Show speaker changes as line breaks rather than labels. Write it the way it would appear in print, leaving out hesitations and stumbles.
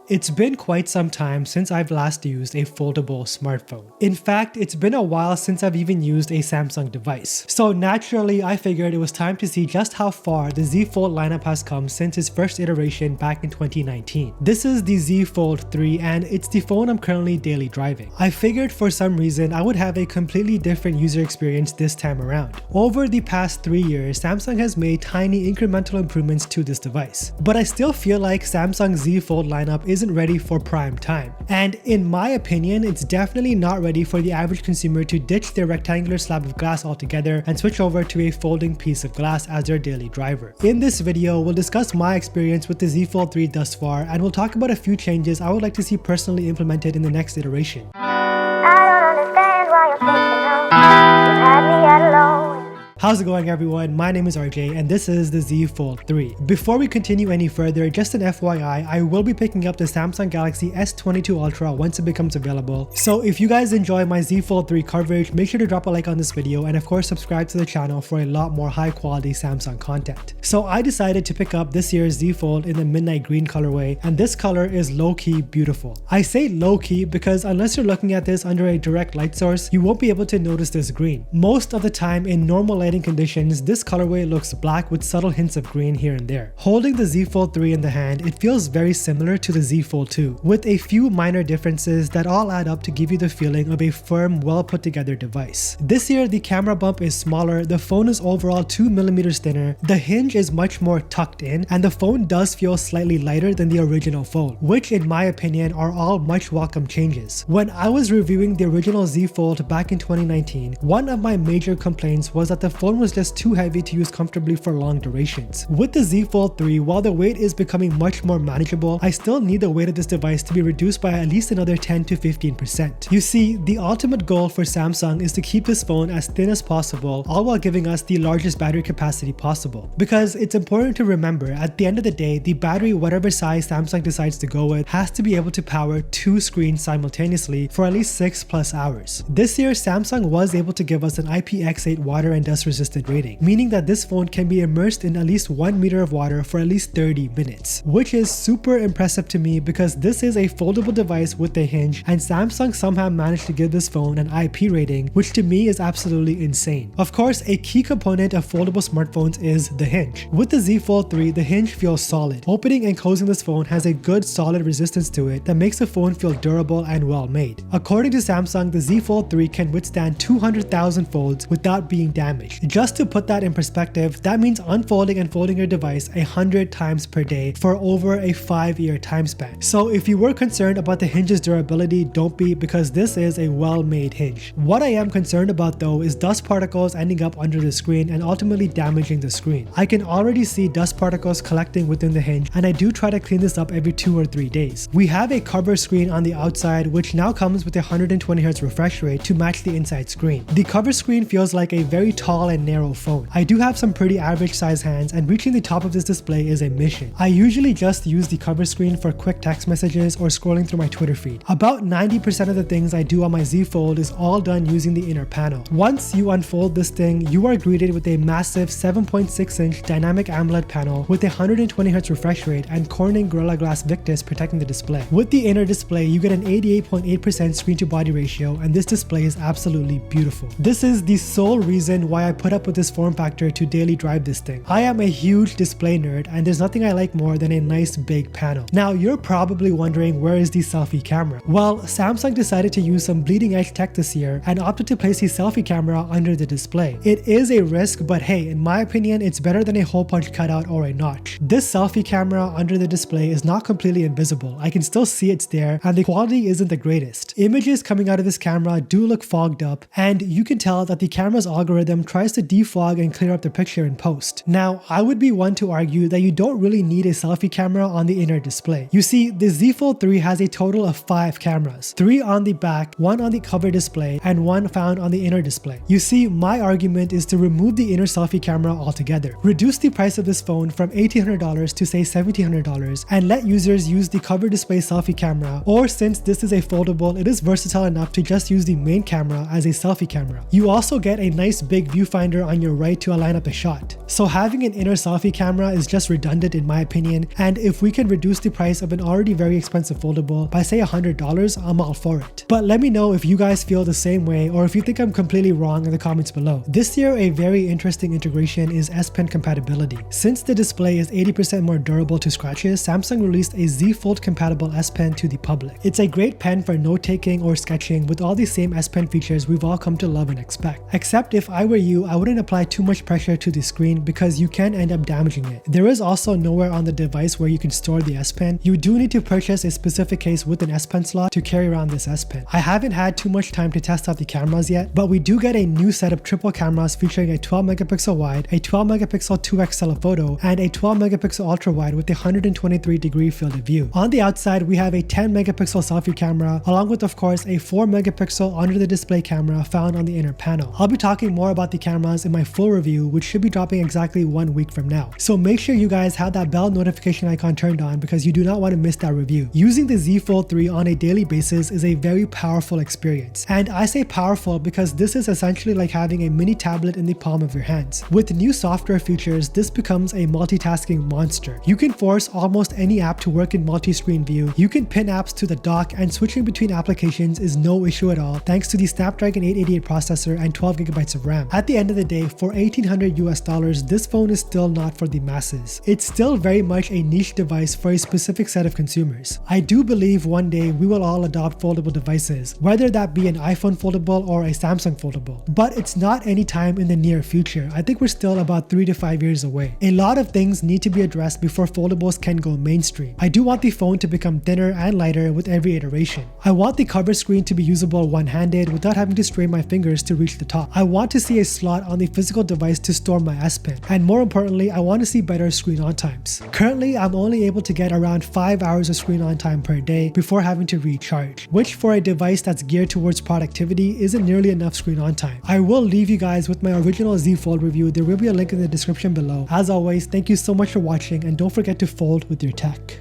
It's been quite some time since I've last used a foldable smartphone. In fact, it's been a while since I've even used a Samsung device. So naturally, I figured it was time to see just how far the Z Fold lineup has come since its first iteration back in 2019. This is the Z Fold 3 and it's the phone I'm currently daily driving. I figured for some reason I would have a completely different user experience this time around. Over the past 3 years, Samsung has made tiny incremental improvements to this device. But I still feel like Samsung's Z Fold lineup isn't ready for prime time. And in my opinion, it's definitely not ready for the average consumer to ditch their rectangular slab of glass altogether and switch over to a folding piece of glass as their daily driver. In this video, we'll discuss my experience with the Z Fold 3 thus far, and we'll talk about a few changes I would like to see personally implemented in the next iteration.
I don't understand why you're thinking of you had me at alone.
How's it going, everyone? My name is RJ and this is the Z Fold 3. Before we continue any further, just an FYI, I will be picking up the Samsung Galaxy S22 Ultra once it becomes available. So if you guys enjoy my Z Fold 3 coverage, make sure to drop a like on this video and of course subscribe to the channel for a lot more high quality Samsung content. So I decided to pick up this year's Z Fold in the midnight green colorway, and this color is low-key beautiful. I say low-key because unless you're looking at this under a direct light source, you won't be able to notice this green. Most of the time in normal lighting conditions, this colorway looks black with subtle hints of green here and there. Holding the Z Fold 3 in the hand, it feels very similar to the Z Fold 2, with a few minor differences that all add up to give you the feeling of a firm, well put together device. This year, the camera bump is smaller, the phone is overall 2mm thinner, the hinge is much more tucked in, and the phone does feel slightly lighter than the original Fold, which in my opinion are all much welcome changes. When I was reviewing the original Z Fold back in 2019, one of my major complaints was that the phone was just too heavy to use comfortably for long durations. With the Z Fold 3, while the weight is becoming much more manageable, I still need the weight of this device to be reduced by at least another 10 to 15%. You see, the ultimate goal for Samsung is to keep this phone as thin as possible, all while giving us the largest battery capacity possible. Because it's important to remember, at the end of the day, the battery, whatever size Samsung decides to go with, has to be able to power 2 screens simultaneously for at least 6+ hours. This year, Samsung was able to give us an IPX8 water and dust resistant rating, meaning that this phone can be immersed in at least 1 meter of water for at least 30 minutes, which is super impressive to me because this is a foldable device with a hinge, and Samsung somehow managed to give this phone an IP rating, which to me is absolutely insane. Of course, a key component of foldable smartphones is the hinge. With the Z Fold 3, the hinge feels solid. Opening and closing this phone has a good solid resistance to it that makes the phone feel durable and well made. According to Samsung, the Z Fold 3 can withstand 200,000 folds without being damaged. Just to put that in perspective, that means unfolding and folding your device 100 times per day for over a 5-year time span. So if you were concerned about the hinge's durability, don't be, because this is a well-made hinge. What I am concerned about though is dust particles ending up under the screen and ultimately damaging the screen. I can already see dust particles collecting within the hinge, and I do try to clean this up every 2 or 3 days. We have a cover screen on the outside which now comes with a 120Hz refresh rate to match the inside screen. The cover screen feels like a very tall and narrow phone. I do have some pretty average size hands, and reaching the top of this display is a mission. I usually just use the cover screen for quick text messages or scrolling through my Twitter feed. About 90% of the things I do on my Z Fold is all done using the inner panel. Once you unfold this thing, you are greeted with a massive 7.6-inch dynamic AMOLED panel with a 120Hz refresh rate and Corning Gorilla Glass Victus protecting the display. With the inner display, you get an 88.8% screen to body ratio, and this display is absolutely beautiful. This is the sole reason why I put up with this form factor to daily drive this thing. I am a huge display nerd, and there's nothing I like more than a nice big panel. Now you're probably wondering, where is the selfie camera? Well, Samsung decided to use some bleeding edge tech this year and opted to place the selfie camera under the display. It is a risk, but hey, in my opinion, it's better than a hole punch cutout or a notch. This selfie camera under the display is not completely invisible. I can still see it's there, and the quality isn't the greatest. Images coming out of this camera do look fogged up, and you can tell that the camera's algorithm tries to defog and clear up the picture in post. Now, I would be one to argue that you don't really need a selfie camera on the inner display. You see, the Z Fold 3 has a total of 5 cameras, 3 on the back, 1 on the cover display, and 1 found on the inner display. You see, my argument is to remove the inner selfie camera altogether. Reduce the price of this phone from $1,800 to say $1,700 and let users use the cover display selfie camera, or since this is a foldable, it is versatile enough to just use the main camera as a selfie camera. You also get a nice big viewfinder viewfinder on your right to align up the shot. So having an inner selfie camera is just redundant in my opinion, and if we can reduce the price of an already very expensive foldable by say $100, I'm all for it. But let me know if you guys feel the same way or if you think I'm completely wrong in the comments below. This year, a very interesting integration is S Pen compatibility. Since the display is 80% more durable to scratches, Samsung released a Z Fold compatible S Pen to the public. It's a great pen for note-taking or sketching with all the same S Pen features we've all come to love and expect. Except if I were you, I wouldn't apply too much pressure to the screen because you can end up damaging it. There is also nowhere on the device where you can store the S Pen. You do need to purchase a specific case with an S Pen slot to carry around this S Pen. I haven't had too much time to test out the cameras yet, but we do get a new set of triple cameras featuring a 12 megapixel wide, a 12 megapixel 2x telephoto, and a 12 megapixel ultra wide with a 123-degree field of view. On the outside, we have a 10 megapixel selfie camera, along with of course a 4 megapixel under the display camera found on the inner panel. I'll be talking more about the cameras in my full review, which should be dropping exactly 1 week from now. So make sure you guys have that bell notification icon turned on because you do not want to miss that review. Using the Z Fold 3 on a daily basis is a very powerful experience. And I say powerful because this is essentially like having a mini tablet in the palm of your hands. With new software features, this becomes a multitasking monster. You can force almost any app to work in multi-screen view. You can pin apps to the dock, and switching between applications is no issue at all thanks to the Snapdragon 888 processor and 12 gigabytes of RAM. At the end of the day, for $1,800 this phone is still not for the masses. It's still very much a niche device for a specific set of consumers. I do believe one day we will all adopt foldable devices, whether that be an iPhone foldable or a Samsung foldable. But it's not anytime in the near future. I think we're still about 3 to 5 years away. A lot of things need to be addressed before foldables can go mainstream. I do want the phone to become thinner and lighter with every iteration. I want the cover screen to be usable one-handed without having to strain my fingers to reach the top. I want to see a slot on the physical device to store my S Pen. And more importantly, I want to see better screen on times. Currently, I'm only able to get around 5 hours of screen on time per day before having to recharge, which for a device that's geared towards productivity isn't nearly enough screen on time. I will leave you guys with my original Z Fold review. There will be a link in the description below. As always, thank you so much for watching, and don't forget to fold with your tech.